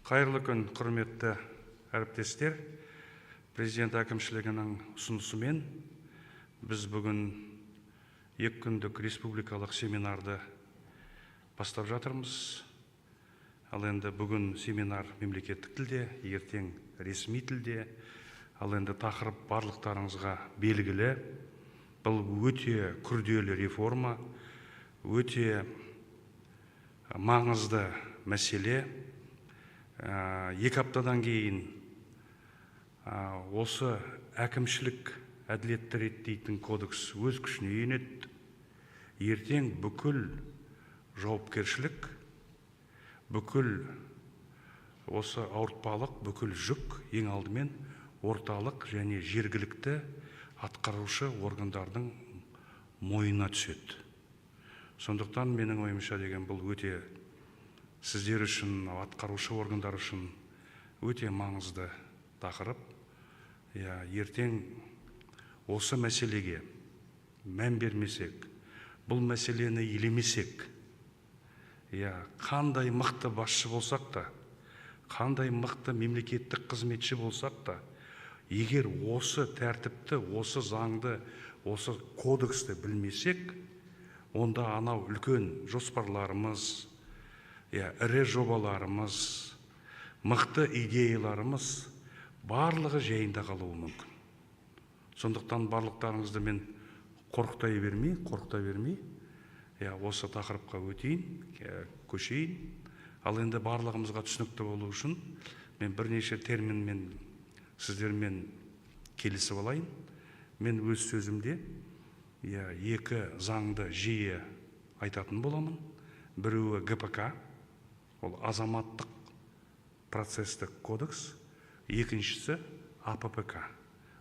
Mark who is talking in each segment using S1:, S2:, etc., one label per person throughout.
S1: Қайырлы күн, құрметті әріптестер. Президент әкімшілігінің ұсынысымен біз бүгін 2 күндік республикалық семинарды бастап жатырмыз. Ал енді бүгін семинар мемлекеттік тілде, ертең ресми тілде. Ал енді тақырып барлықтарыңызға белгілі. Бұл өте күрделі реформа, өте маңызды мәселе. 2 аптадан кейін осы әкімшілік әділетті реттейтін кодекс өз күшіне енеді. Ертең бүкіл жауапкершілік, бүкіл осы ауыртпалық, бүкіл жүк ең алдымен орталық және жергілікті атқарушы органдардың мойнына түседі. Сондықтан менің ойымша деген бұл өте сіздер үшін, атқарушы органдар үшін өте маңызды тақырып. Ертең осы мәселеге мән бермесек, бұл мәселені елемесек, қандай мықты басшы болсақ та, қандай мықты мемлекеттік қызметші болсақ та, егер осы тәртіпті, осы заңды, осы кодексті білмесек, онда анау үлкен жоспарларымыз, ірі жобаларымыз, мықты идеяларымыз барлығы жайында қалуы мүмкін. Сондықтан барлықтарыңызды мен қорқыта бермей, осы тақырыпқа көшейін. Ал енді барлығымызға түсінікті болу үшін мен бірнеше терминмен сіздермен келісіп алайын. Мен өз сөзімде 2 заңды жиі айтатын боламын. Біреуі ГПК, ол азаматтық процестік кодекс, екіншісі АППК.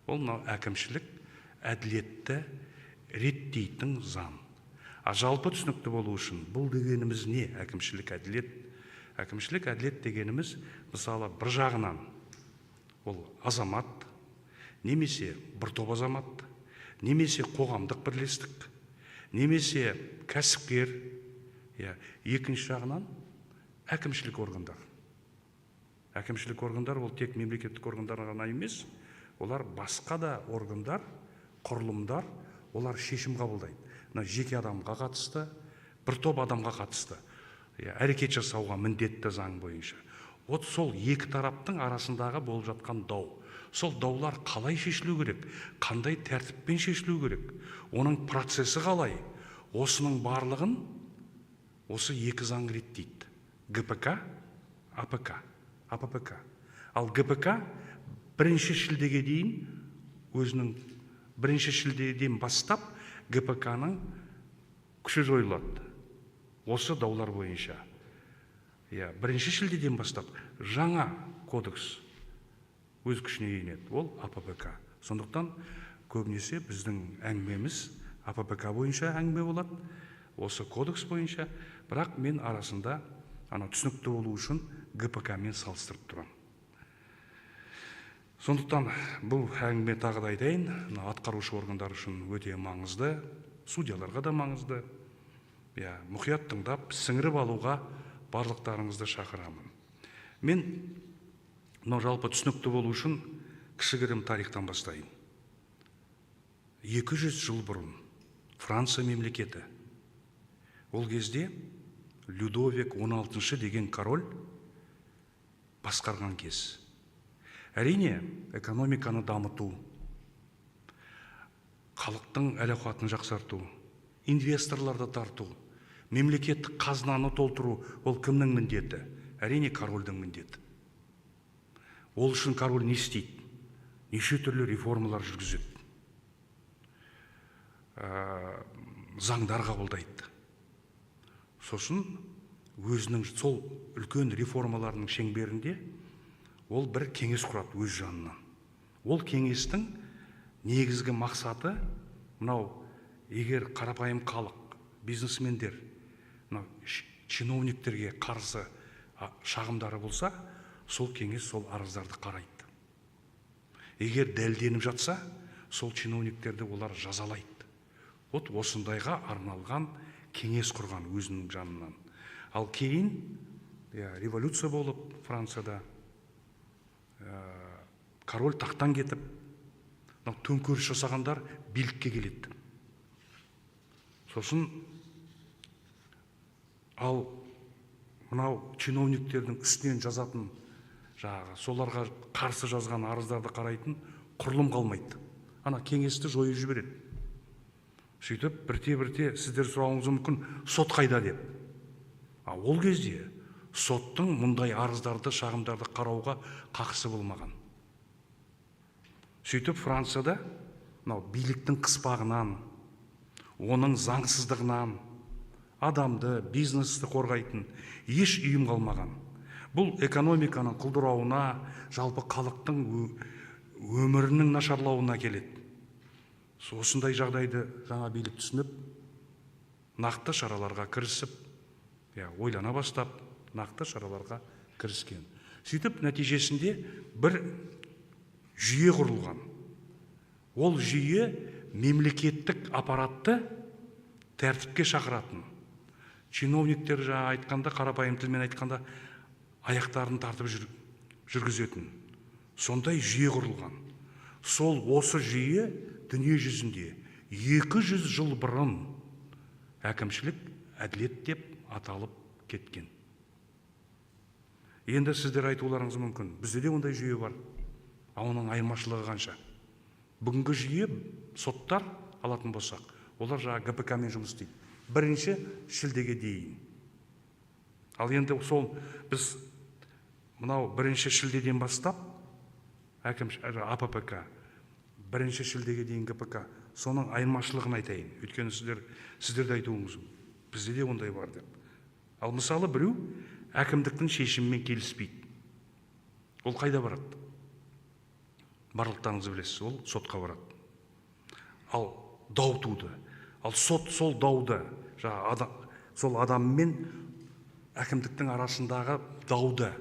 S1: Ол әкімшілік әділетті реттейтін заң. Жалпы түсінікті болу үшін бұл дегеніміз не? Әкімшілік әділет. Әкімшілік әділет дегеніміз, мысалы, бір жағынан ол азамат, немесе бір топ азамат, немесе қоғамдық бірлестік, немесе кәсіпкер, екінші жағынан әкімшілік органдар. Әкімшілік органдар ол тек мемлекеттік органдар ғана емес, олар басқа да органдар, құрылымдар, олар шешім қабылдайды. Жеке адамға қатысты, бір топ адамға қатысты әрекет жасауға міндетті заң бойынша. Сол 2 тараптың арасындағы болып жатқан дау. Сол даулар қалай шешілу керек, қандай тәртіппен шешілу керек, оның процесі қалай, осының барлығын осы 2 заң реттейді. ГПК, АППК. Ал ГПК 1 шілдеге дейін, өзінің 1 шілдеден бастап ГПК-ның күші жойылады. Осы даулар бойынша. 1 шілдеден бастап жаңа кодекс өз күшіне енеді. Ол АППК. Сондықтан көбінесе біздің әңгімеміз АППК бойынша әңгіме болады. Осы кодекс бойынша, бірақ мен арасында түсінікті болу үшін ГПК-мен салыстырып тұрам. Сондықтан бұл әңгіме тағы да айтайын, атқарушы органдар үшін өте маңызды, судьяларға да маңызды. Мұқият тыңдап, сіңіріп алуға барлықтарыңызды шақырамын. Мен жалпы түсінікті болу үшін кішігірім тарихтан бастайын. 200 жыл бұрын Франция мемлекеті, ол кезде Людовик 16 деген король басқарған кез. Әрине, экономиканы дамыту, халықтың әл-ауқатын жақсарту, инвесторларды тарту, мемлекеттік қазынаны толтыру, ол кімнің міндеті? Әрине, корольдің міндеті. Ол үшін король не істейді? Неше түрлі реформалар жүргізеді. Заңдар қабылдайды. Сосын өзінің сол үлкен реформаларының шеңберінде ол бір кеңес құрады өз жанынан. Ол кеңестің негізгі мақсаты, егер қарапайым халық, бизнесмендер, чиновниктерге қарсы шағымдары болса, сол кеңес сол арыздарды қарайды. Егер дәлденіп жатса, сол чиновниктерді олар жазалайды. Осындайға арналған кеңес құрған өзінің жанынан. Ал кейін революция болып Францияда, король тақтан кетіп, төңкеріс жасағандар билікке келеді. Сосын ал мынау чиновниктердің үстінен жазатын, соларға қарсы жазған арыздарды қарайтын құрылым қалмайды. Ана кеңесті жойып жібереді. Сөйтіп, бірте-бірте сіздер сұрауыңыз мүмкін, сот қайда деп. Ол кезде соттың мұндай арыздарды, шағымдарды қарауға қақысы болмаған. Сөйтіп, Францияда биліктің қыспағынан, оның заңсыздығынан, адамды, бизнесті қорғайтын еш ұйым қалмаған. Бұл экономиканың құлдырауына, жалпы халықтың өмірінің нашарлауына келеді. Осындай жағдайды жаңа билік түсініп, нақты шараларға кірісіп, ойлана бастап, нақты шараларға кіріскен. Сөйтіп, нәтижесінде бір жүйе құрылған. Ол жүйе мемлекеттік аппаратты тәртіпке шақыратын. Чиновниктер айтқанда, қарапайым тілмен айтқанда, аяқтарын тартып жүргізетін. Сондай жүйе құрылған. Сол осы жүйе дүние жүзінде 200 жыл бұрын әкімшілік әділет деп аталып кеткен. Енді сіздер айтуларыңыз мүмкін, бізде де ондай жүйе бар. Оның айырмашылығы қанша? Бүгінгі жүйе соттар алатын болсақ, олар ГПК-мен жұмыс істейді. 1 шілдеге дейін. Ал енді сол біз мынау 1 шілдеден бастап АППК 1 шілдеге дейін ГПК, соның айырмашылығын айтайын. Өйткені сіздерді айтуыңыз, бізде де ондай бар деп. Ал мысалы біреу әкімдіктің шешімімен келіспейді. Ол қайда барады? Барлықтарыңыз білесіз, ол сотқа барады. Ал дау туды. Ал сот сол дауды, сол адаммен әкімдіктің арасындағы дауды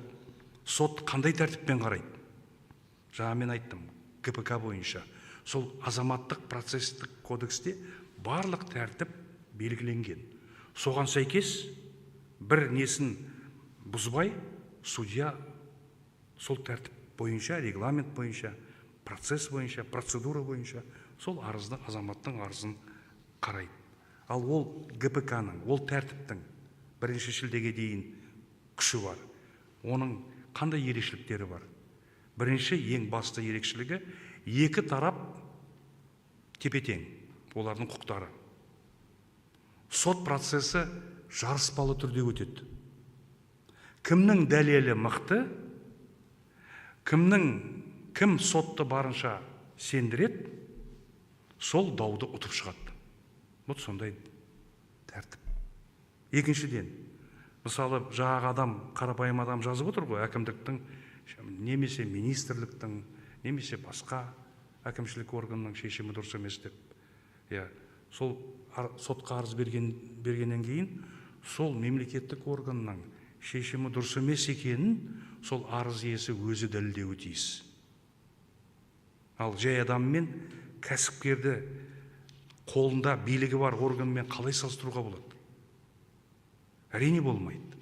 S1: сот қандай тәртіппен қарайды? Мен айттым, ГПК бойынша. Сол азаматтық процестік кодексте барлық тәртіп белгіленген. Соған сәйкес бір несін бұзбай, судья сол тәртіп бойынша, регламент бойынша, процесс бойынша, процедура бойынша сол арызды, азаматтың арызын қарайды. Ал ол ГПК-ның, ол тәртіптің 1 шілдеге дейін күші бар. Оның қандай ерекшеліктері бар? Бірінші, ең басты ерекшелігі, екі тарап тепе-тең, олардың құқықтары. Сот процесі жарыспалы түрде өтеді. Кімнің дәлелі мықты, кім сотты барынша сендіреді, сол дауды ұтып шығады. Бұл сондай тәртіп. Екіншіден, мысалы, жаңағы адам, қарапайым адам жазып отыр ғой, әкімдіктің, немесе министрліктің, немесе басқа әкімшілік органның шешімі дұрыс емес деп. Сол сотқа арыз бергеннен кейін, сол мемлекеттік органның шешімі дұрыс емес екенін, сол арыз иесі өзі дәлелдеуі тиіс. Ал жай адаммен кәсіпкерді қолында билігі бар органмен қалай салыстыруға болады? Әрине болмайды.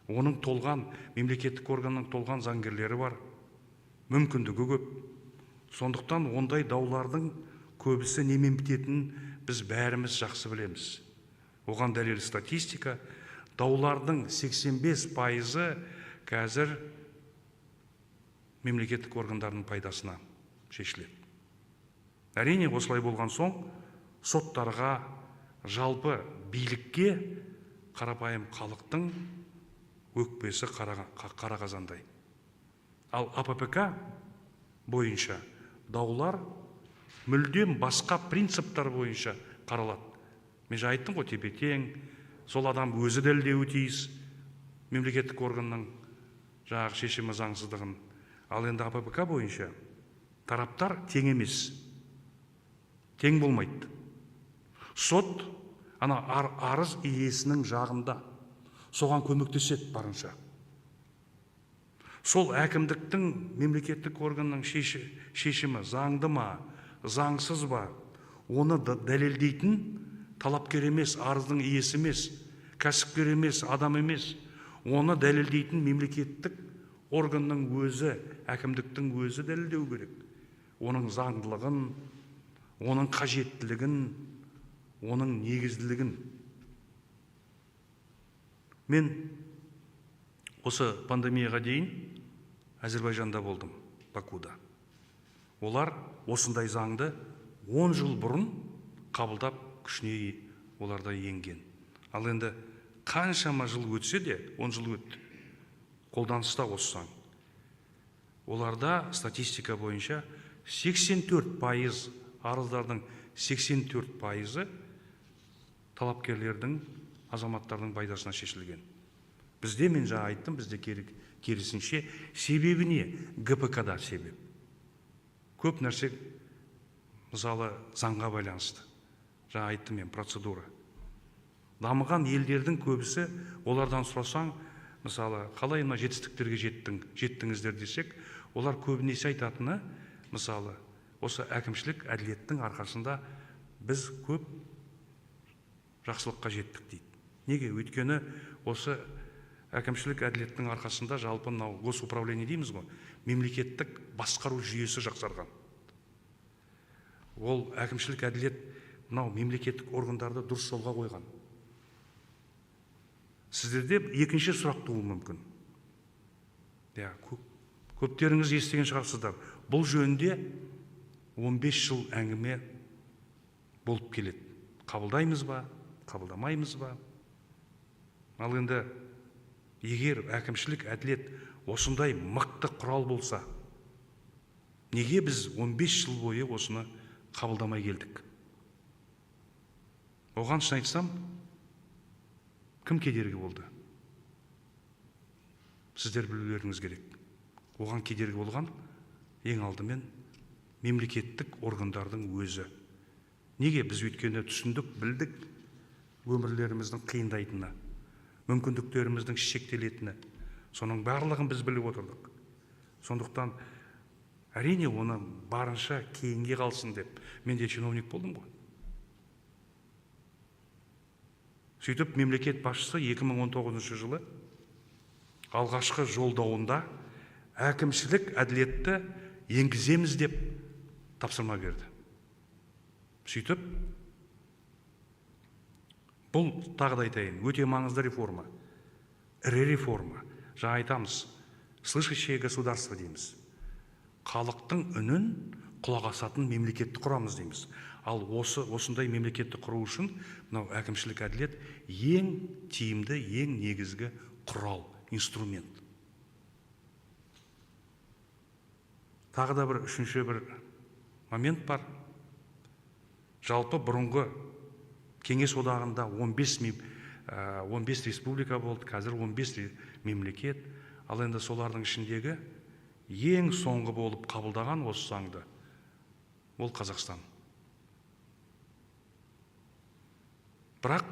S1: Оның толған, мемлекеттік органның толған заңгерлері бар, мүмкіндігі көп. Сондықтан ондай даулардың көбісі немен бітетінін біз бәріміз жақсы білеміз. Оған дәлел статистика, даулардың 85% қазір мемлекеттік органдардың пайдасына шешіледі. Әрине, осылай болған соң, соттарға, жалпы билікке қарапайым халықтың өкпесі қара қазандай. Ал АППК бойынша даулар мүлдем басқа принциптар бойынша қаралады. Мен айттым ғой, тепе-тең, сол адам өзі дәлелдеуі тиіс, мемлекеттік органның шешімі заңсыздығын. Ал енді АППК бойынша тараптар тең емес, тең болмайды. Сот арыз иесінің жағында, соған көмектеседі барынша. Сол әкімдіктің, мемлекеттік органның шешімі заңды ма, заңсыз ба, оны дәлелдейтін талапкер емес, арыздың иесі емес, кәсіпкер емес, адам емес, Оны дәлелдейтін мемлекеттік органның өзі, әкімдіктің өзі дәлелдеу керек. Оның заңдылығын, оның қажеттілігін, оның негізділігін. Мен осы пандемияға дейін Әзербайжанда болдым, Бакуда. Олар осындай заңды 10 жыл бұрын қабылдап күшіне оларда енген. Ал енді қаншама жыл өтсе де, 10 жыл өтті, қолданыста осы заң. Оларда статистика бойынша 84% арыздардың 84% талапкерлердің, азаматтардың пайдасына шешілген. Бізде, мен жаңа айттым, бізде керісінше. Себебі не? ГПК-да себеп. Көп нәрсе, мысалы, заңға байланысты. Жаңа айттым мен, процедура. Дамыған елдердің көбісі, олардан сұрасаң, мысалы, қалай мына жетістіктерге жеттіңіздер десек, олар көбінесе айтатыны, мысалы, осы әкімшілік әділеттің арқасында біз көп жақсылыққа жеттік дейді. Неге? Өйткені осы әкімшілік әділеттің арқасында жалпы госуправление дейміз ғой, мемлекеттік басқару жүйесі жақсарған. Ол әкімшілік әділет мемлекеттік органдарды дұрыс жолға қойған. Сіздерде екінші сұрақ туы мүмкін. Көптеріңіз естіген шығарсыздар. Бұл жөнінде 15 жыл әңгіме болып келеді. Қабылдаймыз ба, қабылдамаймыз ба? Ал енді егер әкімшілік әділет осындай мықты құрал болса, неге біз 15 жыл бойы осыны қабылдамай келдік? Оған шын айтсам, кім кедергі болды? Сіздер білулеріңіз керек. Оған кедергі болған ең алдымен мемлекеттік органдардың өзі. Неге? Біз өйткені түсіндік, білдік өмірлеріміздің қиындайтыны, мүмкіндіктеріміздің шектелетіні. Соның барлығын біз біліп отырдық. Сондықтан әрине оны барынша кейінге қалсын деп. Мен де чиновник болдым ғой. Сөйтіп, мемлекет басшысы 2019 жылы алғашқы жолдауында әкімшілік әділетті енгіземіз деп тапсырма берді. Сөйтіп, бұл тағы да айтайын, өте маңызды реформа, ірі реформа. Жаңа айтамыз, слышащее государство дейміз. Халықтың үнін құлақ асатын мемлекетті құрамыз дейміз. Ал осындай мемлекетті құру үшін әкімшілік әділет ең тиімді, ең негізгі құрал, инструмент. Тағы да үшінші момент бар. Жалпы бұрынғы Кеңес одағында 15 республика болды, қазір 15 мемлекет. Ал енді солардың ішіндегі ең соңғы болып қабылдаған осы заңды ол Қазақстан. Бірақ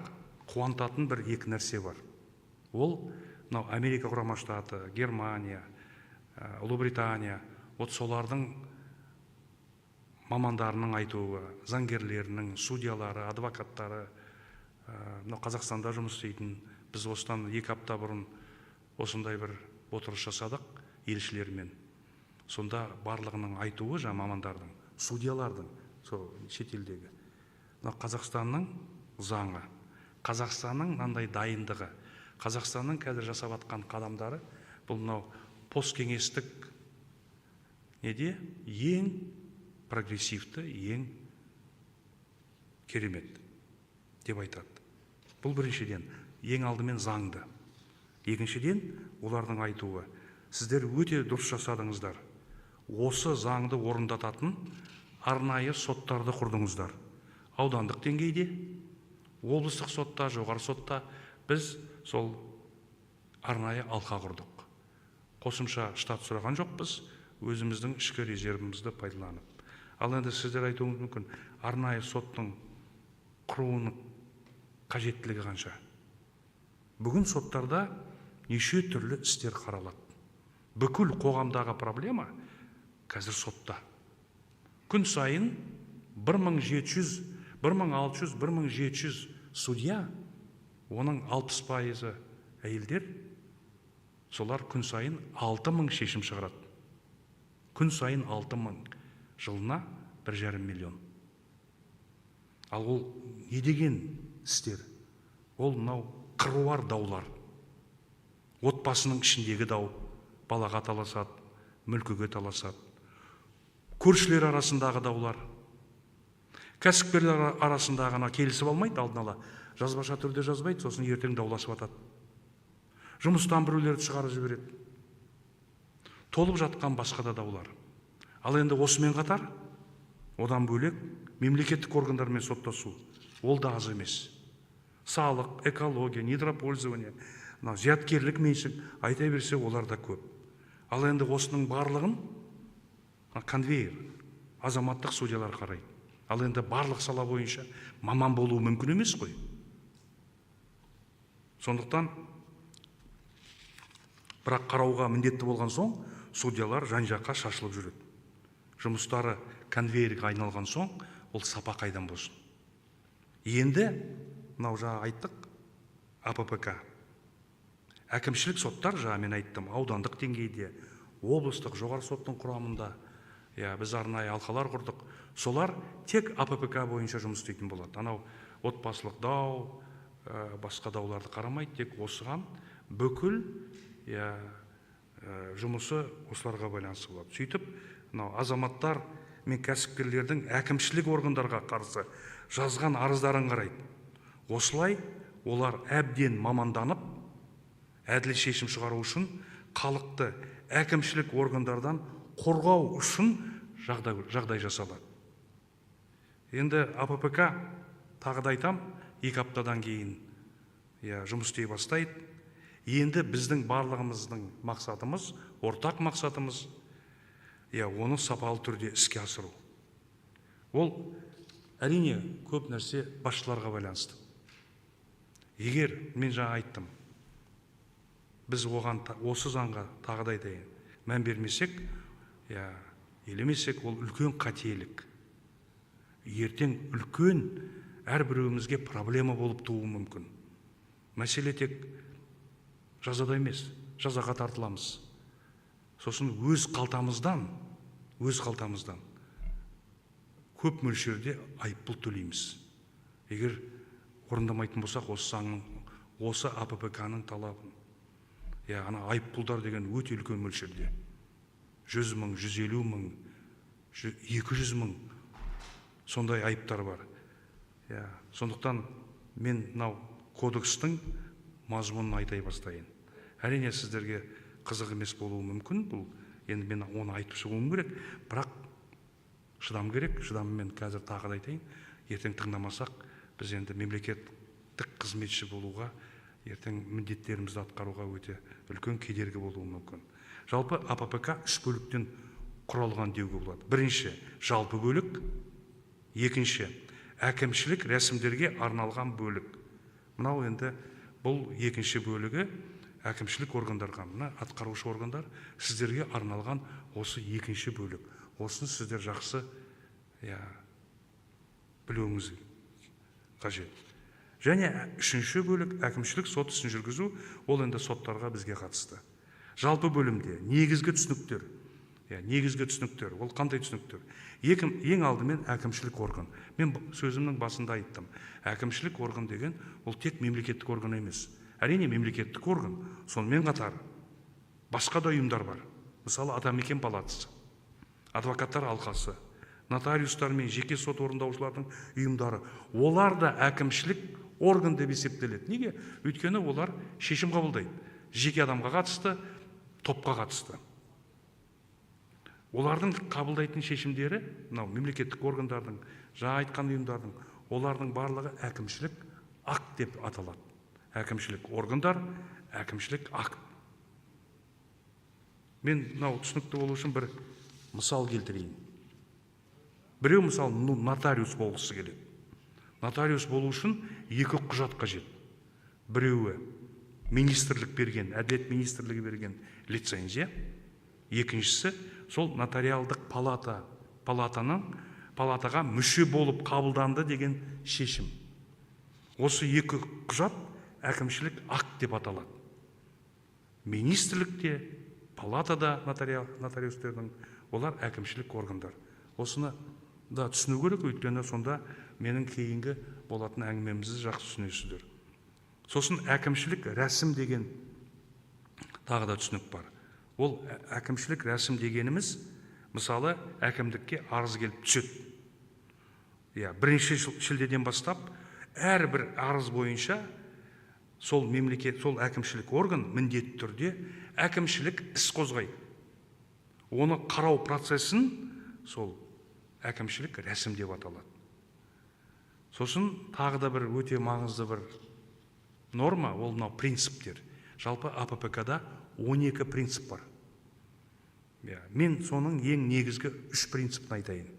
S1: қуантатын екі нәрсе бар. Ол Америка құрама штаты, Германия, Ұлыбритания, солардың мамандарының айтуы, заңгерлерінің, судьялары, адвокаттары, Қазақстанда жұмыс істейтін, біз осыдан 2 апта бұрын осындай отырыс жасадық елшілермен. Сонда барлығының айтуы, мамандардың, судьялардың, шетелдегі, Қазақстанның заңы, Қазақстанның мынандай дайындығы, Қазақстанның қазір жасап жатқан қадамдары, бұл посткеңестік ең прогрессивті, ең керемет деп айтады. Бұл біріншіден, ең алдымен заңды. Екіншіден, олардың айтуы, сіздер өте дұрыс жасадыңыздар. Осы заңды орындататын арнайы соттарды құрдыңыздар. Аудандық деңгейде, облыстық сотта, жоғары сотта біз сол арнайы алқа құрдық. Қосымша штат сұраған жоқпыз, өзіміздің ішкі резервімізді пайдаланып. Ал енді сіздер айтуыңыз мүмкін, арнайы соттың құруының қажеттілігі қанша? Бүгін соттарда неше түрлі істер қаралады. Бүкіл қоғамдағы проблема қазір сотта. Күн сайын 1600, 1700 судья, оның 60% әйелдер, солар күн сайын 6000 шешім шығарады. Күн сайын 6000, жылына 1,5 миллион. Ал ол не деген істер? Ол мынау қыруар даулар. Отбасының ішіндегі дау, балаға таласады, мүлкіге таласады. Көршілер арасындағы даулар. Кәсіпкерлер арасындағы келісіп алмайды, алдын ала жазбаша түрде жазбайды, сосын ертең дауласып атады. Жұмыстан біреулерді шығарып жібереді. Толып жатқан басқа да даулар. Ал енді осымен қатар, одан бөлек мемлекеттік органдармен соттасу, ол да аз емес. Салық, экология, недропользование, зияткерлік меншік, айта берсе олар да көп. Ал енді осының барлығын конвейер, азаматтық судьялар қарайды. Ал енді барлық сала бойынша маман болуы мүмкін емес қой. Сондықтан бірақ қарауға міндетті болған соң, судьялар жан-жаққа шашылып жүреді. Жұмыстары конвейерге айналған соң, ол сапа қайдан болсын. Енді, мынау жаңа айттық, АППК. Әкімшілік соттар, жаңа мен айттым, аудандық деңгейде, облыстық жоғары соттың құрамында, біз арнайы алқалар құрдық. Солар тек АППК бойынша жұмыс істейтін болады. Анау отбасылық дау, басқа дауларды қарамайды, тек осыған бүкіл жұмысы осыларға байланысты болады. Сөйтіп, азаматтар мен кәсіпкерлердің әкімшілік органдарға қарсы жазған арыздарын қарайды. Осылай олар әбден маманданып, әділ шешім шығару үшін халықты әкімшілік органдардан қорғау үшін жағдай жасалады. Енді АППК тағы да айтам, 2 аптадан кейін жұмыс істей бастайды. Енді біздің барлығымыздың мақсатымыз, ортақ мақсатымыз, оны сапалы түрде іске асыру. Ол әрине көп нәрсе басшыларға байланысты. Егер мен жаңа айттым, біз оған осы заңға тағы да айтайын, мән бермесек, елемесек, ол үлкен қателік. Ертең үлкен әрбіреуімізге проблема болып туы мүмкін. Мәселе тек жазада емес, жазаға тартыламыз. Сосын өз қалтамыздан көп мөлшерде айыппұл төлейміз. Егер орындамайтын болсақ, осы заңның, осы АППК-ның талабын. Айыппұлдар деген өте үлкен мөлшерде. 100 мың, 150 мың, 200 мың сондай айыптар бар. Сондықтан мен кодекстің мазмұнын айтай бастайын. Әрине сіздерге қызық емес болуы мүмкін, бұл енді мен оны айтып шығуым керек, бірақ шыдам керек, шыдаммен қазір тағы да айтайын, ертең тыңдамасақ, біз енді мемлекеттік қызметші болуға, ертең міндеттерімізді атқаруға өте үлкен кедергі болуы мүмкін. Жалпы АППК 3 бөліктен құралған деуге болады. Бірінші, жалпы бөлік, екінші, әкімшілік рәсімдерге арналған бөлік. Мынау енді бұл екінші бөлігі әкімшілік органдарға, атқарушы органдар сіздерге арналған осы екінші бөлік. Осыны сіздер жақсы білуіңіз қажет. Және үшінші бөлік әкімшілік сот ісін жүргізу, ол енді соттарға бізге қатысты. Жалпы бөлімде негізгі түсініктер, ол қандай түсініктер? Ең алдымен әкімшілік орган. Мен сөзімнің басында айттым. Әкімшілік орган деген ол тек мемлекеттік орган емес. Әрине мемлекеттік орган, сонымен қатар басқа да ұйымдар бар. Мысалы, Атамекен палатасы, адвокаттар алқасы, нотариустар мен жеке сот орындаушылардың ұйымдары. Олар да әкімшілік орган деп есептеледі. Неге? Өйткені олар шешім қабылдайды. Жеке адамға қатысты, топқа қатысты. Олардың қабылдайтын шешімдері, мемлекеттік органдардың, жаңа айтқан ұйымдардың, олардың барлығы әкімшілік акт деп аталады. Әкімшілік органдар, әкімшілік акт. Мен түсінікті болу үшін бір мысал келтірейін. Біреу мысал нотариус болғысы келеді. Нотариус болу үшін 2 құжат қажет. Біреуі министрлік берген, әділет министрлігі берген лицензия. Екіншісі сол нотариалдық палатаға мүше болып қабылданды деген шешім. Осы 2 құжат әкімшілік акт деп аталады. министрлікте, палатада нотариустердің, олар әкімшілік органдар. Осыны да түсіну керек, өйткені сонда менің кейінгі болатын әңгімемізді жақсы түсінесіздер. Сосын әкімшілік рәсім деген тағы да түсінік бар. Ол әкімшілік рәсім дегеніміз, мысалы, әкімдікке арыз келіп түседі. Бірінші шілдеден бастап, әрбір арыз бойынша сол әкімшілік орган міндетті түрде әкімшілік іс қозғайды. Оны қарау процесін сол әкімшілік рәсім деп аталады. Сосын тағы да бір өте маңызды бір норма, ол мынау принциптер. Жалпы АППК-да 12 принцип бар. Мен соның ең негізгі 3 принципін айтайын.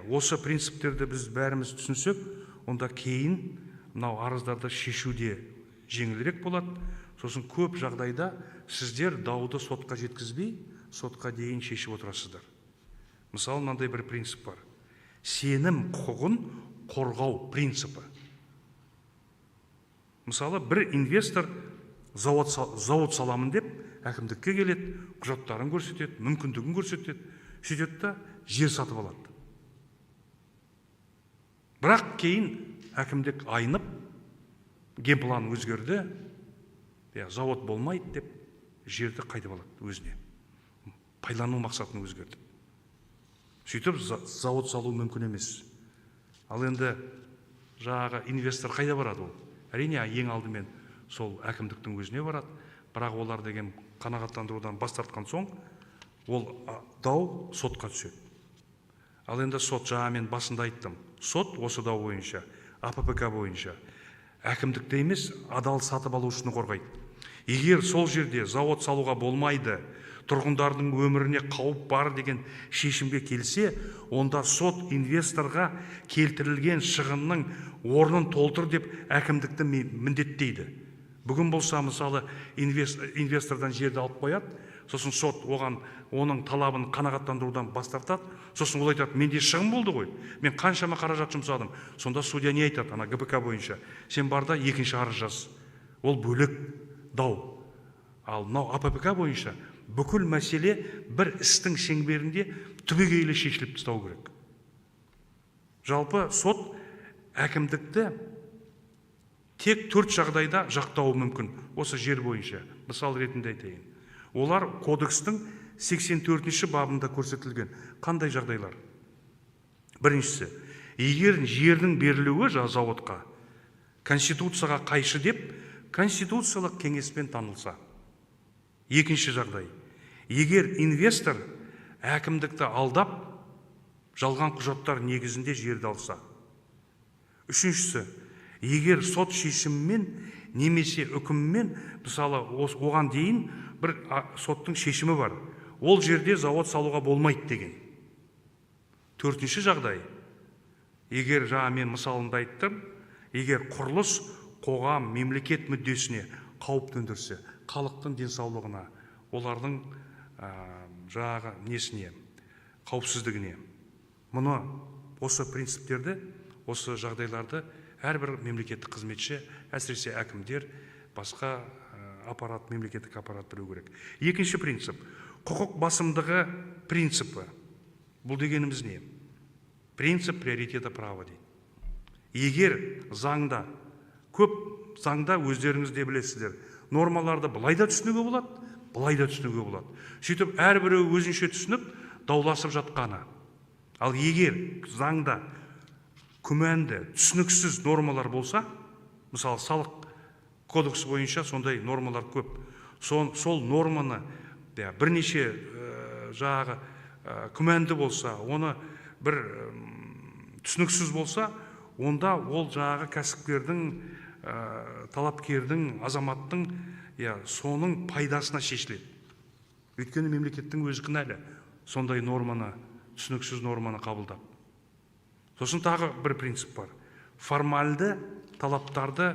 S1: Осы принциптерді біз бәріміз түсінсек, онда кейін мынау арыздарды шешуде жеңілірек болады. Сосын көп жағдайда сіздер дауды сотқа жеткізбей, сотқа дейін шешіп отырасыздар. Мысалы, мынандай бір принцип бар. Сенім құқығын қорғау принципі. Мысалы, бір инвестор завод саламын деп әкімдікке келеді, құжаттарын көрсетеді, мүмкіндігін көрсетеді, сөйтеді да жер сатып алады. Бірақ кейін әкімдік айнып, генплан өзгерді, завод болмайды деп жерді қайтып алады өзіне. Пайдалану мақсатын өзгерді. Сөйтіп завод салу мүмкін емес. Ал енді жаңағы инвестор қайда барады ол? Әрине, ең алдымен сол әкімдіктің өзіне барады. Бірақ олар деген қанағаттандырудан бас тартқан соң, ол дау сотқа түседі. Ал енді сот, жаңа мен басында айттым, сот осы дау бойынша, АППК бойынша әкімдікте емес, адал сатып алушыны қорғайды. Егер сол жерде завод салуға болмайды, тұрғындардың өміріне қауіп бар деген шешімге келсе, онда сот инвесторға келтірілген шығынның орнын толтыр деп әкімдікті міндеттейді. Бүгін болса, мысалы, инвестордан жерді алып қояды, сосын сот оның талабын қанағаттандырудан бас тартады, сосын ол айтады, менде шығын болды ғой, мен қаншама қаражат жұмсадым. Сонда судья не айтады, ана ГПК бойынша, сен бар да екінші арыз жаз. Ол бөлек дау. Ал мынау АППК бойынша бүкіл мәселе бір істің шеңберінде түбегейлі шешіліп тастау керек. Жалпы сот әкімдікті тек 4 жағдайда жақтауы мүмкін. Осы жер бойынша. Мысал ретінде айтайын. Олар кодекстің 84-ші бабында көрсетілген. Қандай жағдайлар? Біріншісі, егер жердің берілуі заводқа конституцияға қайшы деп, конституциялық кеңеспен танылса. Екінші жағдай, егер инвестор әкімдікті алдап, жалған құжаттар негізінде жерді алса. Үшіншісі, егер сот шешімімен немесе үкіммен, мысалы, оған дейін бір соттың шешімі бар, ол жерде завод салуға болмайды деген. Төртінші жағдай, егер жаңа мен мысалында айттым, егер құрылыс қоғам мемлекет мүддесіне қауіп төндірсе, халықтың денсаулығына, олардың жаңағы несіне, қауіпсіздігіне. Мұны, осы принциптерді, осы жағдайларды әрбір мемлекеттік қызметші, әсіресе әкімдер, басқа аппарат, мемлекеттік аппарат білу керек. Екінші принцип, құқық басымдығы принципі. Бұл дегеніміз не? Принцип приоритета права дейді. Егер заңда, көп заңда өздеріңіз де білесіздер, нормаларды былай да түсінуге болады, былай да түсінуге болады. Сөйтіп, әрбіреу өзінше түсініп, дауласып жатқаны. Ал егер заңда күмәнді, түсініксіз нормалар болса, мысалы, салық кодекс бойынша сондай нормалар көп. Сол норманы бірнеше жаңағы күмәнді болса, оны бір түсініксіз болса, онда ол жаңағы кәсіпкердің, талапкердің, азаматтың соның пайдасына шешіледі. Өйткені мемлекеттің өзі кінәлі сондай норманы, түсініксіз норманы қабылдап. Сосын тағы бір принцип бар. Формальды талаптарды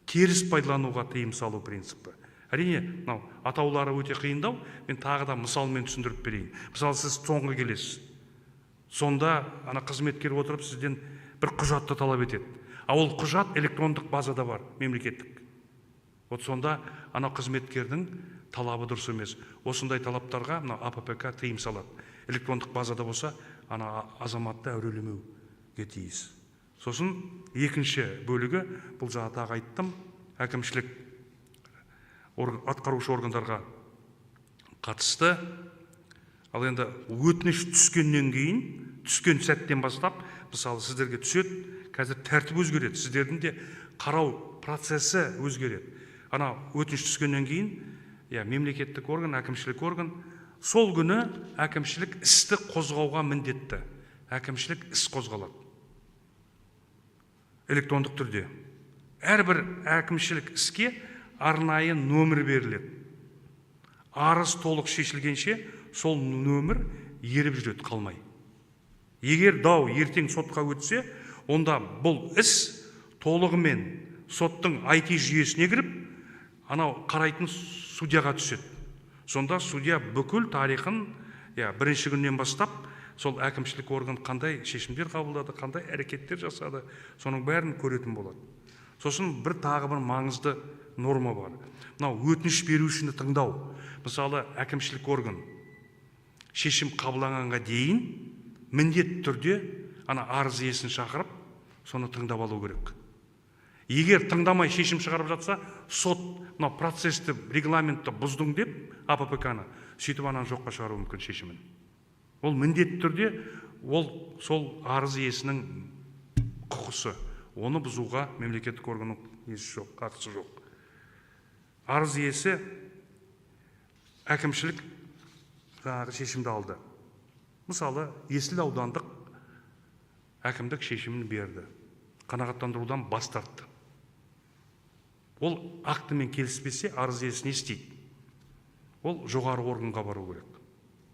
S1: теріс пайдалануға тыйым салу принципі. Әрине, атаулары өте қиындау, мен тағы да мысалмен түсіндіріп берейін. Мысалы, сіз соңғы келесіз. Сонда ана қызметкер отырып сізден бір құжатты талап етеді. Ол құжат электрондық базада бар, мемлекеттік. Вот сонда ана қызметкердің талабы дұрыс емес. Осындай талаптарға мына АППК тыйым салады. Электрондық базада болса, ана азаматты әурелемеуге тиіс. Сосын екінші бөлігі, бұл жаңа тағы айттым, әкімшілік атқарушы органдарға қатысты. Ал енді өтініш түскеннен кейін, түскен сәттен бастап, мысалы сіздерге түседі, қазір тәртіп өзгереді, сіздердің де қарау процесі өзгереді. Ана өтініш түскеннен кейін, мемлекеттік орган, әкімшілік орган сол күні әкімшілік істі қозғауға міндетті. Әкімшілік іс қозғалады электрондық түрде. Әрбір әкімшілік іске арнайы нөмір беріледі. Арыз толық шешілгенше сол нөмір еріп жүреді қалмай. Егер дау ертең сотқа өтсе, онда бұл іс толығымен соттың IT жүйесіне кіріп, анау қарайтын судьяға түседі. Сонда судья бүкіл тарихын бірінші күннен бастап сол әкімшілік орган қандай шешімдер қабылдады, қандай әрекеттер жасады, соның бәрін көретін болады. Сосын тағы бір маңызды норма бар. Мынау өтініш берушіні тыңдау. Мысалы, әкімшілік орган шешім қабылданғанға дейін міндетті түрде ана арыз иесін шақырып, соны тыңдап алу керек. Егер тыңдамай шешім шығарып жатса, сот мынау процесті, регламентті бұздың деп АППК-ны сөйтіп ананы жоққа шығару мүмкін шешімін. Ол міндетті түрде сол арыз иесінің құқысы. Оны бұзуға мемлекеттік органның несі жоқ, қатысы жоқ. Арыз иесі әкімшілік шешімді алды. Мысалы, Есіл аудандық әкімдік шешімін берді. Қанағаттандырудан бас тартты. Ол актімен келіспесе, арыз иесі не істейді? Ол жоғары органға бару керек.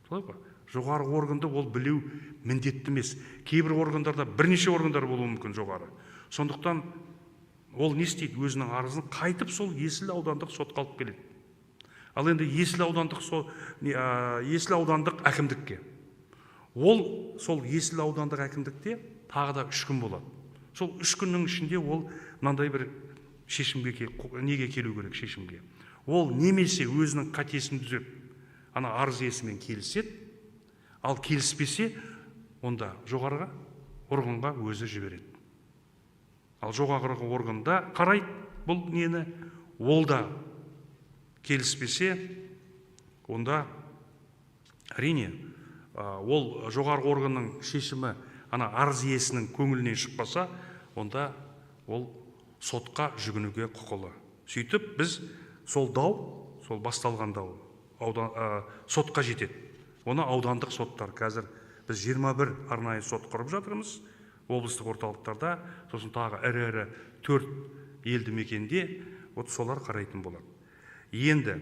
S1: Солай ба? Жоғары органды ол білу міндетті емес. Кейбір органдарда бірнеше органдар болуы мүмкін жоғары. Сондықтан ол не істейді? Өзінің арызын қайтып сол Есіл аудандық сотқа алып келеді. Ал енді Есіл аудандық әкімдікке. Ол сол Есіл аудандық әкімдікте тағы да 3 күн болады. Сол 3 күннің ішінде ол мынандай бір шешімге неге келу керек шешімге. Ол немесе өзінің қатесін түзеп, ана арыз иесімен келіседі, ал келіспесе, онда жоғарғы органға өзі жібереді. Ал жоғарғы органда қарайды бұл нені, ол да келіспесе, онда әрине ол жоғарғы органның шешімі ана арыз иесінің көңілінен шықпаса, онда ол сотқа жүгінуге құқылы. Сөйтіп біз сол дау, сол басталған дау сотқа жетеді. Оны аудандық соттар, қазір біз 21 арнайы сот құрып жатырмыз облыстық орталықтарда, сосын тағы ірі 4 елді мекенде солар қарайтын болады. Енді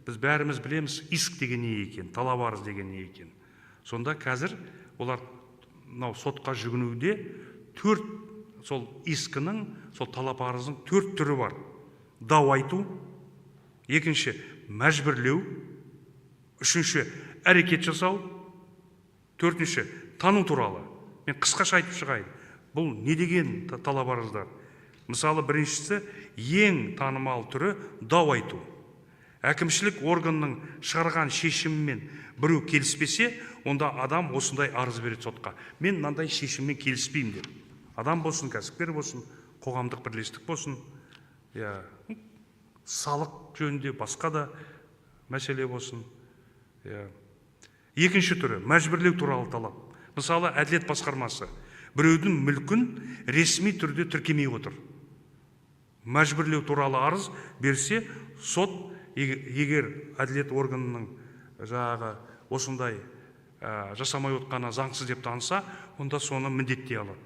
S1: біз бәріміз білеміз, иск деген не екен, талап арыз деген не екен. Сонда қазір олар сотқа жүгінуде 4 сол искінің, сол талап арыздың 4 түрі бар. Дау айту, екінші мәжбүрлеу, үшінші әрекет жасау, төртінші тану туралы. Мен қысқаша айтып шығайын. Бұл не деген талап арыздар? Мысалы, біріншісі ең танымал түрі дау айту. Әкімшілік органның шығарған шешімімен біреу келіспесе, онда адам осындай арыз береді сотқа. Мен мынандай шешіммен келіспеймін деп. Адам болсын, кәсіпкер болсын, қоғамдық бірлестік болсын, салық жөнінде басқа да мәселе болсын. Екінші түрі мәжбүрлеу туралы талап. Мысалы, әділет басқармасы біреудің мүлкін ресми түрде тіркемей отыр. Мәжбүрлеу туралы арыз берсе, сот егер әділет органының осындай жасамай отқаны заңсыз деп таныса, онда соны міндеттей алады.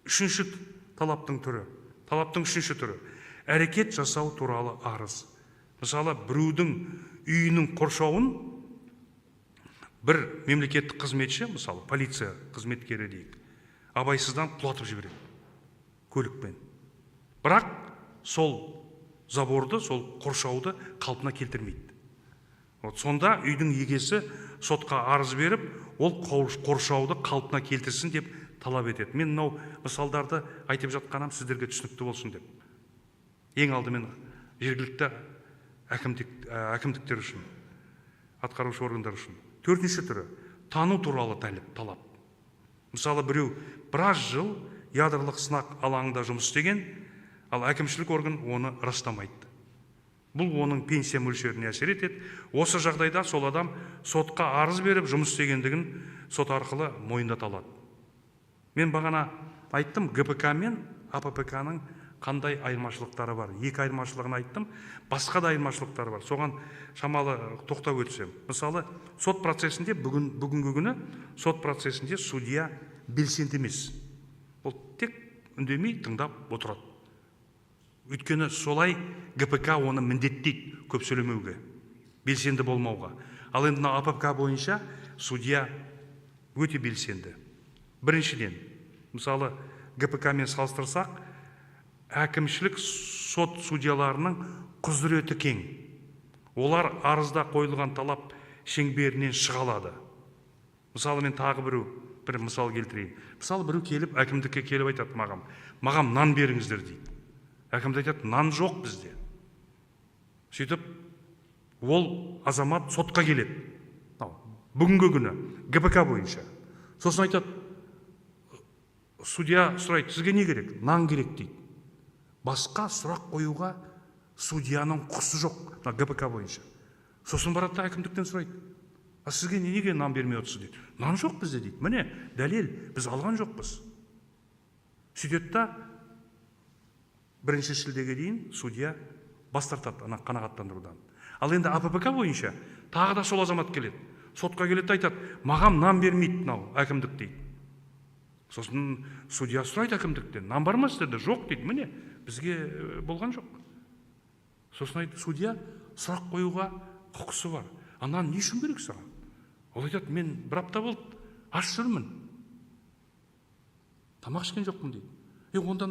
S1: Үшінші талаптың үшінші түрі әрекет жасау туралы арыз. Мысалы, біреудің үйінің қоршауын бір мемлекеттік қызметші, мысалы, полиция қызметкері дейік, абайсыздан құлатып жібереді көлікпен. Бірақ сол заборды, сол қоршауды қалпына келтірмейді. Сонда үйдің егесі сотқа арыз беріп, ол қоршауды қалпына келтірсін деп талап етеді. Мен мынау мысалдарды айтып жатқаным сіздерге түсінікті болсын деп. Ең алдымен жергілікті әкімдіктер үшін, атқарушы органдар үшін. Төртінші түрі тану туралы талап. Мысалы, біреу біраз жыл ядролық сынақ алаңында жұмыс істеген, ал әкімшілік орган оны растамайды. Бұл оның пенсия мөлшеріне әсер етеді. Осы жағдайда сол адам сотқа арыз беріп жұмыс істегендігін сот арқылы мойындата алады. Мен бағана айттым, ГПК мен АППК-ның қандай айырмашылықтары бар. Екі айырмашылығын айттым, басқа да айырмашылықтары бар. Соған шамалы тоқтап өтсем. Мысалы, сот процесінде бүгінгі күні сот процесінде судья белсенді емес. Ол тек үндемей тыңдап отырады. Өйткені солай ГПК оны міндеттейді көп сөйлемеуге, белсенді болмауға. Ал енді АППК бойынша судья өте белсенді. Біріншіден, мысалы, ГПК мен салыстырсақ, әкімшілік сот судьяларының құзыреті кең. Олар арызда қойылған талап шеңберінен шыға алады. Мысалы, мен тағы бір мысал келтірейін. Мысалы, біреу келіп, әкімдікке келіп айтады маған нан беріңіздер дейді. Әкімді айтады, нан жоқ бізде. Сөйтіп, ол азамат сотқа келеді. Бүгінгі күні ГПК бойынша. Сосын айтады, судья сұрайды, сізге не керек? Нан керек дейді. Басқа сұрақ қоюға судьяның құқысы жоқ, ГПК бойынша. Сосын барады әкімдіктен сұрайды, сізге неге нан бермей отырсыз дейді. Нан жоқ бізде дейді. Міне, дәлел, біз алған жоқпыз. Сөйтеді, бірінші шілдеге дейін судья бас тартады қанағаттандырудан. Ал енді АППК бойынша тағы да сол азамат келеді. Сотқа келеді, айтады, маған нан бермейді әкімдік дейді. Сосын судья сұрайды әкімдіктен, нан бар ма сіздерде? Жоқ дейді. Міне, бізге болған жоқ. Сосын айтады, судья сұрақ қоюға құқысы бар. Нан не үшін керек саған? Ол айтады, мен бір апта болды, аш жүрмін. Тамақ ішкен жоқпын дейді. Онда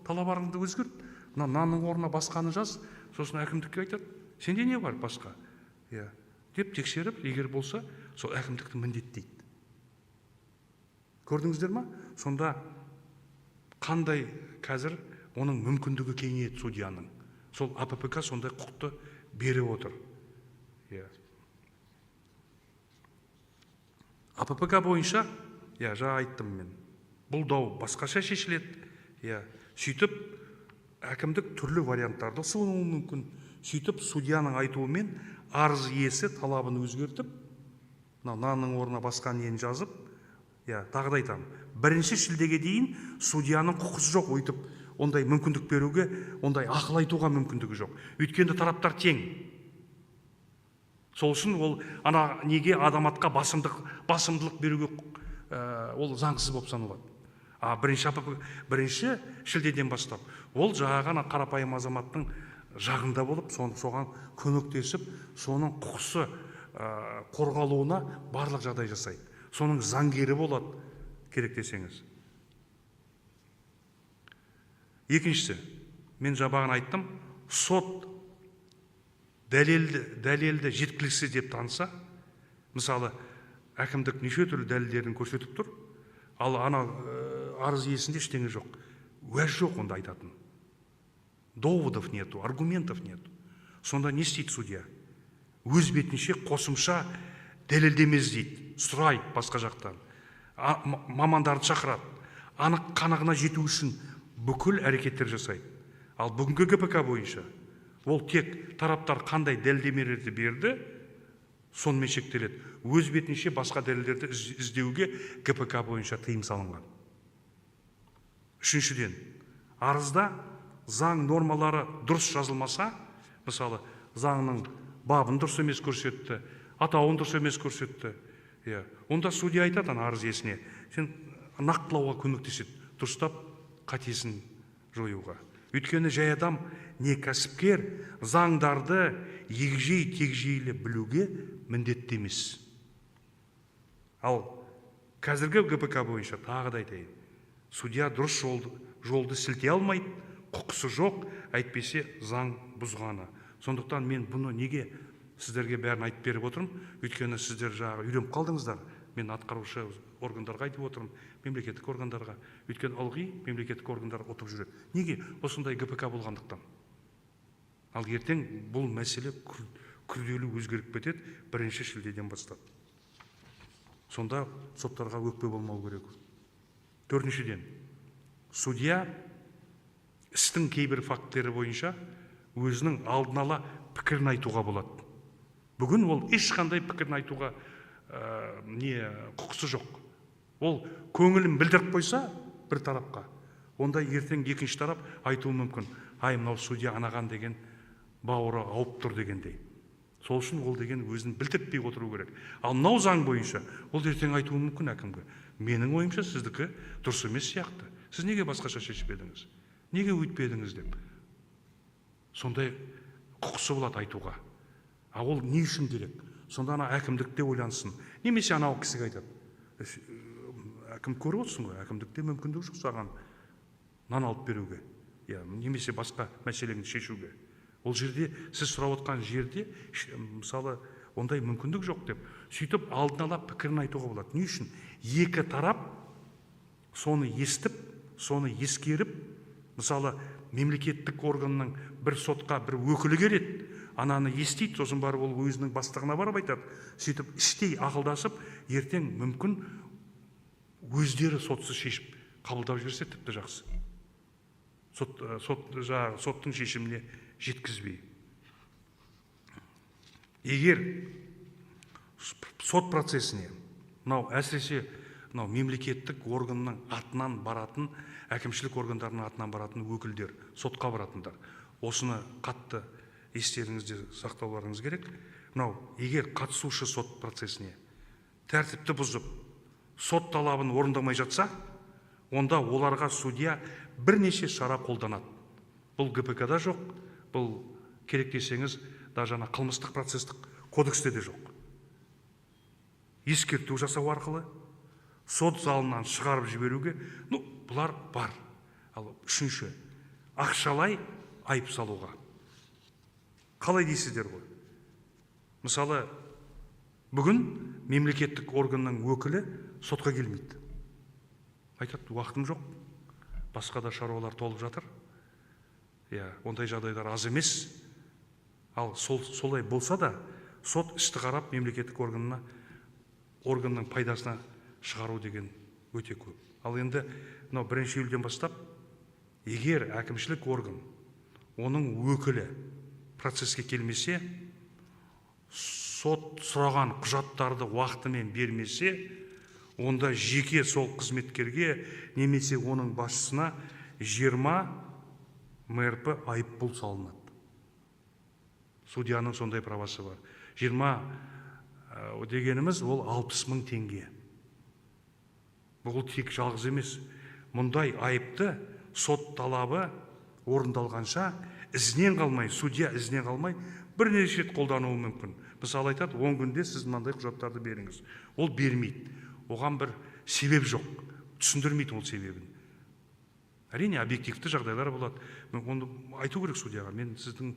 S1: талабарыңды өзгерт, нанның орнына басқаны жаз. Сосын әкімдікке айтады, сенде не бар басқа? Деп тексеріп, егер болса, сол әкімдікті міндеттейді. Көрдіңіздер ма? Сонда қандай қазір оның мүмкіндігі кеңейеді судьяның. Сол АППК сондай құқықты беріп отыр. АППК бойынша, жаңа айттым мен, бұл дау басқаша шешіледі. Сөйтіп, әкімдік түрлі варианттарды ұсынуы мүмкін. Сөйтіп, судьяның айтуымен арыз иесі талабын өзгертіп, нанның орнына басқа нені жазып, тағы да айтамын, бірінші шілдеге дейін судьяның құқысы жоқ, өйтіп, ондай мүмкіндік беруге, ондай ақыл айтуға мүмкіндігі жоқ. Өйткені тараптар тең. Сол үшін ол неге адаматқа басымдылық беруге ол заңсыз болып саналады. Бірінші шілдеден бастап, ол жағаған қарапайым азаматтың жағында болып, соған көмектесіп, соның құқысы қорғалуына барлық жағдай жасайды. Соның заңгері болады, керек десеңіз. Екіншісі, мен жабағын айттым, сот дәлелді жеткіліксіз деп таныса, мысалы, әкімдік неше түрлі дәлелдерін көрсетіп тұр, ал арыз иесінде ештеңе жоқ. Уәж жоқ онда айтатын. Доводов нету, аргументов нету. Сонда не істейді судья? Өз бетінше қосымша дәлелдеме іздейді, сұрайды басқа жақтан. Мамандарды шақырады. Анық қанығына жету үшін бүкіл әрекеттер жасайды. Ал бүгінгі ГПК бойынша ол тек тараптар қандай дәлелдемелерді берді, сонымен шектеледі. Өз бетінше басқа дәлелдерді іздеуге ГПК бойынша тыйым салынған. Үшіншіден, арызда заң нормалары дұрыс жазылмаса, мысалы, заңның бабын дұрыс емес көрсетті, атауын дұрыс емес көрсетті, онда судья айтады арыз иесіне, сен нақтылауға көмектеседі, дұрыстап қатесін жоюға. Өйткені жай адам не кәсіпкер заңдарды егжей-тегжейлі білуге міндетті емес. Ал қазіргі ГПК бойынша тағы да айтайын, судья дұрыс жолды сілтей алмайды, құқысы жоқ, әйтпесе заң бұзғаны. Сондықтан мен бұны неге сіздерге бәрін айтып беріп отырмын? Өйткені сіздер жағы үйреніп қалдыңыздар. Мен атқарушы органдарға айтып отырмын, мемлекеттік органдарға. Өйткені ылғи мемлекеттік органдар ұтып жүреді. Неге? Осындай ГПК болғандықтан. Ал ертең бұл мәселе күрделі өзгеріп кетеді 1 шілдеден бастап. Сонда соттарға өкпе болмау керек. 4-ден, судья істің кейбір фактілері бойынша өзінің алдын ала пікірін айтуға болады. Бүгін ол ешқандай пікірін айтуға құқысы жоқ. Ол көңілін білдіріп қойса бір тарапқа, онда ертең екінші тарап айтуы мүмкін. Ай, мынау судья анаған деген бауыры ауып тұр дегендей. Сол үшін ол деген өзін білдіртпей отыру керек. Ал мынау заң бойынша ол ертең айтуы мүмкін әкімге. Менің ойымша сіздікі дұрыс емес сияқты. Сіз неге басқаша шешпедіңіз? Неге өйтпедіңіз деп. Сондай құқысы болады айтуға. А ол не үшін керек? Сонда ана әкімдікте ойлансын. Немесе анау кісіге айтады. Әкім көріп отырсың ғой, әкімдікте мүмкіндік жоқ саған нан алып беруге. Немесе басқа мәселені шешуге. Ол жерде, сіз сұрап отқан жерде, мысалы, ондай мүмкіндік жоқ деп, сөйтіп алдын ала пікірін айтуға болады. Не үшін? Екі тарап соны естіп, соны ескеріп, мысалы, мемлекеттік органның бір сотқа бір өкілі келеді, ананы естейді, сосын барып ол өзінің бастығына барып айтады. Сөйтіп іштей ақылдасып, ертең мүмкін өздері сотсыз шешіп қабылдап жіберсе тіпті жақсы. Соттың шешіміне жеткізбей. Егер сот процесіне, әсіресе мемлекеттік органның атынан баратын, әкімшілік органдарының атынан баратын өкілдер, сотқа баратындар, осыны қатты естеріңізде сақтауларыңыз керек. Егер қатысушы сот процесіне тәртіпті бұзып, сот талабын орындамай жатса, онда оларға судья бірнеше шара қолданады. Бұл ГПК-да жоқ, бұл керек десеңіз, даже қылмыстық процестік кодексте де жоқ. Ескерту жасау арқылы сот залынан шығарып жіберуге, бұлар бар. Ал үшінші, ақшалай айып салуға. Қалай дейсіздер ғой? Мысалы, бүгін мемлекеттік органның өкілі сотқа келмейді. Айтады, уақытым жоқ, басқа да шаруалар толып жатыр. Ондай жағдайлар аз емес. Ал солай болса да, сот істі қарап мемлекеттік органның пайдасына шығару деген өте көп. Ал енді 1 июльден бастап, егер әкімшілік орган, оның өкілі процеске келмесе, сот сұраған құжаттарды уақытымен бермесе, онда жеке сол қызметкерге немесе оның басшысына 20 МРП айыппұл салынады. Судьяның сондай правасы бар. 20 дегеніміз ол 60 000 теңге. Бұл тек жалғыз емес. Мұндай айыпты сот талабы орындалғанша ізінен қалмай, судья ізінен қалмай бірнеше рет қолдануы мүмкін. Мысалы айтады, 10 күнде сіз мынандай құжаттарды беріңіз. Ол бермейді. Оған бір себеп жоқ. Түсіндірмейді ол себебін. Әрине, объективті жағдайлар болады. Оны айту керек судьяға. Мен сіздің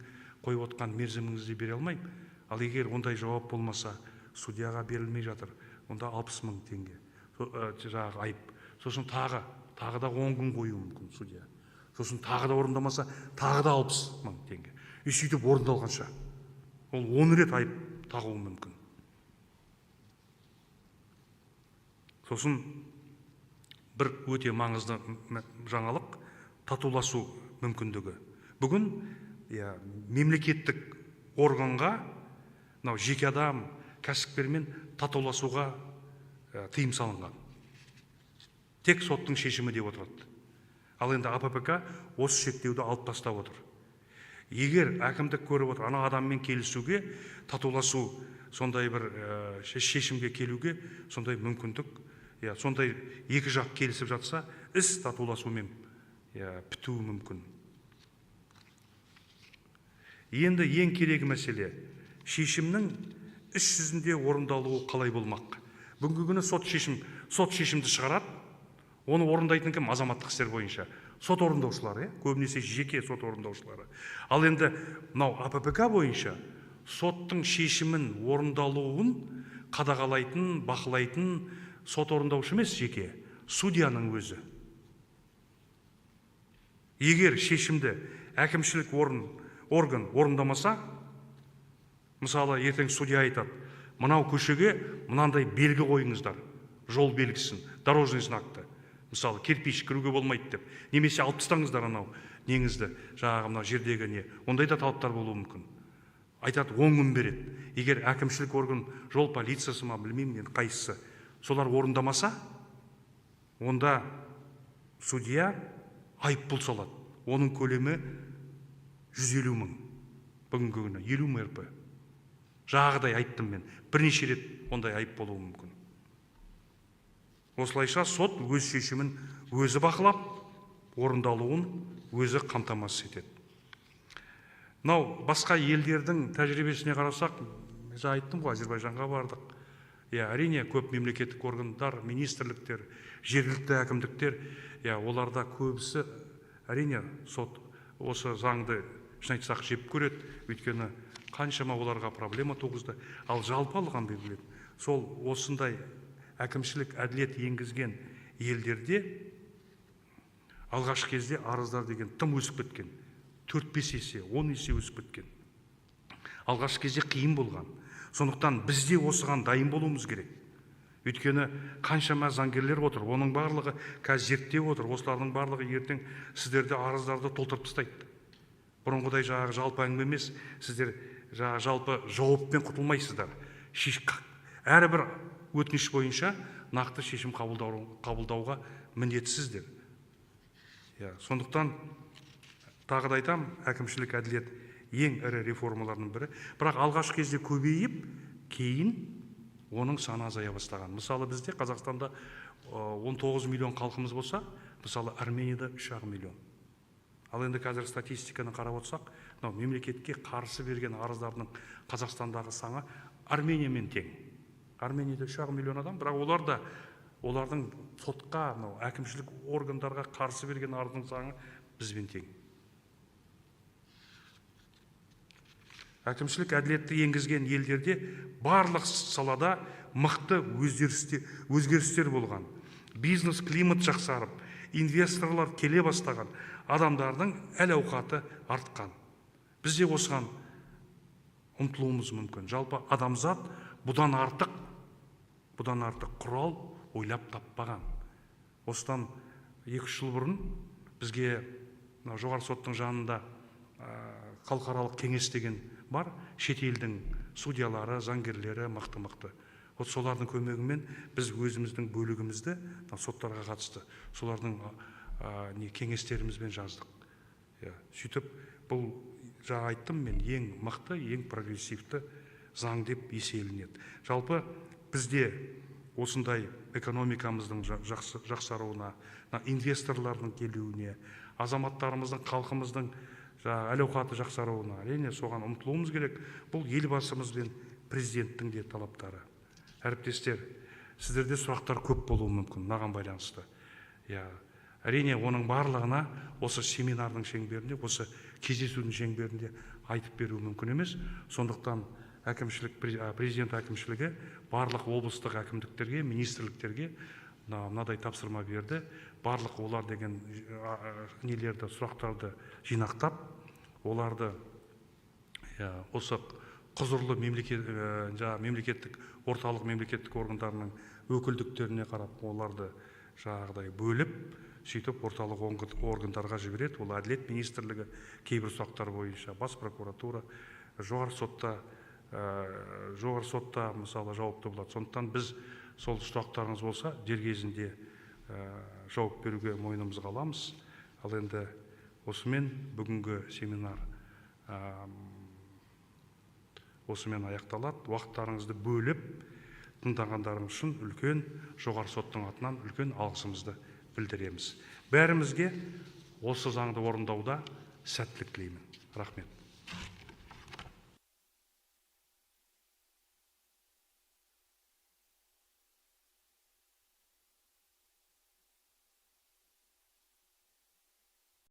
S1: қойып отқан мерзіміңізді бере алмаймын. Ал егер ондай жауап болмаса, судьяға берілмей жатыр, онда 60 000 теңге. Айып. Сосын тағы да 10 күн қою мүмкін судья. Сосын тағы да орындамаса, тағы да 60 000 теңге. Сөйтіп орындалғанша. Ол 10 рет айып тағуы мүмкін. Сосын бір өте маңызды жаңалық татуласу мүмкіндігі. Бүгін мемлекеттік органға жеке адам, кәсіпкермен татуласуға тыйым салынған. Тек соттың шешімі деп отырады. Ал енді АППК осы шектеуді алып тастап отыр. Егер әкімдік көріп отыр, ана адаммен келісуге, татуласу, сондай бір шешімге келуге, сондай мүмкіндік, сондай екі жақ келісіп жатса, іс татуласумен бітуі мүмкін. Енді ең керегі мәселе, шешімнің іс жүзінде орындалуы қалай болмақ? Бүгінгі күні сот шешімді шығарады, оны орындайтын кім? Азаматтық істер бойынша. Сот орындаушылары, көбінесе жеке сот орындаушылары. Ал енді АППК бойынша соттың шешімін орындалуын қадағалайтын, бақылайтын сот орындаушы емес жеке, судьяның өзі. Егер шешімді әкімшілік орган орындамаса, мысалы ертең судья айтады, мынау көшеге мынандай белгі қойыңыздар, жол белгісін, дорожный знакты, мысалы кирпич кіруге болмайды деп, немесе алып тастаңыздар анау неңізді, жаңағы мына жердегі не, ондай да талаптар болуы мүмкін. Айтады, 10 күн береді. Егер әкімшілік орган, жол полициясы ма, білмеймін енді қайсысы, солар орындамаса, онда судья айыппұл салады. Оның көлемі 150 мың. Бүгінгі күні 50 мың РП. Жағыдай айттым мен. Бірнеше рет ондай айып болуы мүмкін. Осылайша сот өз шешімін өзі бақылап, орындалуын өзі қамтамасыз етеді. Мынау басқа елдердің тәжірибесіне қарасақ, жаңа айттым ғой, Әзербайжанға бардық. Әрине көп мемлекеттік органдар, министрліктер, жергілікті әкімдіктер, оларда көбісі әрине сот осы заңды шын айтсақ жеп көреді, өйткені қаншама оларға проблема туғызды. Ал жалпы алған белгілеп, сол осындай әкімшілік әділет енгізген елдерде алғашқы кезде арыздар деген тым өсіп кеткен. 4-5 есе, 10 есе өсіп кеткен. Алғашқы кезде қиын болған. Сондықтан бізде осыған дайын болуымыз керек. Өйткені қаншама заңгерлер отыр, оның барлығы қазір зерттеп отыр, осылардың барлығы ертең сіздерді арыздарды толтырып тастайды. Бұрынғыдай жаңағы жалпы әңгіме емес, сіздер жаңағы жалпы жауаппен құтылмайсыздар. Әрбір өтініш бойынша нақты шешім қабылдауға міндеттісіздер. Сондықтан тағы да айтам, әкімшілік әділет ең ірі реформалардың бірі. Бірақ алғашқы кезде көбейіп, кейін оның саны азая бастаған. Мысалы бізде Қазақстанда 19 миллион халқымыз болса, мысалы Арменияда 3,5 миллион. Ал енді қазір статистиканы қарап отырсақ, мемлекетке қарсы берген арыздардың Қазақстандағы саны Армениямен тең. Арменияда 3,5 миллион адам, бірақ олардың сотқа, әкімшілік органдарға қарсы берген арыздың саны бізбен тең. Әкімшілік әділетті енгізген елдерде барлық салада мықты өзгерістер болған. Бизнес климат жақсарып, инвесторлар келе бастаған, адамдардың әл-ауқаты артқан. Бізде осыған ұмтылуымыз мүмкін. Жалпы адамзат бұдан артық құрал ойлап таппаған. Осыдан 2 жыл бұрын бізге жоғары соттың жанында халықаралық кеңес деген бар, шетелдің судьялары, заңгерлері мықты. Солардың көмегімен біз өзіміздің бөлігімізді соттарға қатысты, солардың кеңестерімізбен жаздық. Сөйтіп, бұл жаңа айттым мен, ең мықты, ең прогрессивті заң деп есептелінеді. Жалпы бізде осындай экономикамыздың жақсаруына, инвесторлардың келуіне, азаматтарымыздың, халқымыздың әл-ауқаты жақсаруына, әрине соған ұмтылуымыз керек. Бұл елбасымыз бен президенттің де талаптары. Әріптестер, сіздерде сұрақтар көп болуы мүмкін, маған байланысты. Әрине оның барлығына осы семинардың шеңберінде, осы кездесудің шеңберінде айтып беру мүмкін емес. Сондықтан президент әкімшілігі барлық облыстық әкімдіктерге, министрліктерге мынадай тапсырма берді. Барлық олар деген нелерді, сұрақтарды жинақтап, оларды осы құзырлы мемлекеттік, орталық мемлекеттік органдарының өкілдіктеріне қарап, оларды жағдай бөліп, сөйтіп орталық органдарға жібереді. Ол әділет министрлігі кейбір сұрақтар бойынша, бас прокуратура, жоғары сотта мысалы жауапты болады. Сондықтан біз сол сұрақтарыңыз болса, дер кезінде жауап беруге мойнымызға аламыз. Ал енді осымен бүгінгі семинар осымен аяқталады. Уақыттарыңызды бөліп тыңдағандарыңыз үшін үлкен жоғары соттың атынан үлкен алғысымызды білдіреміз. Бәрімізге осы заңды орындауда сәттілік тілеймін. Рахмет.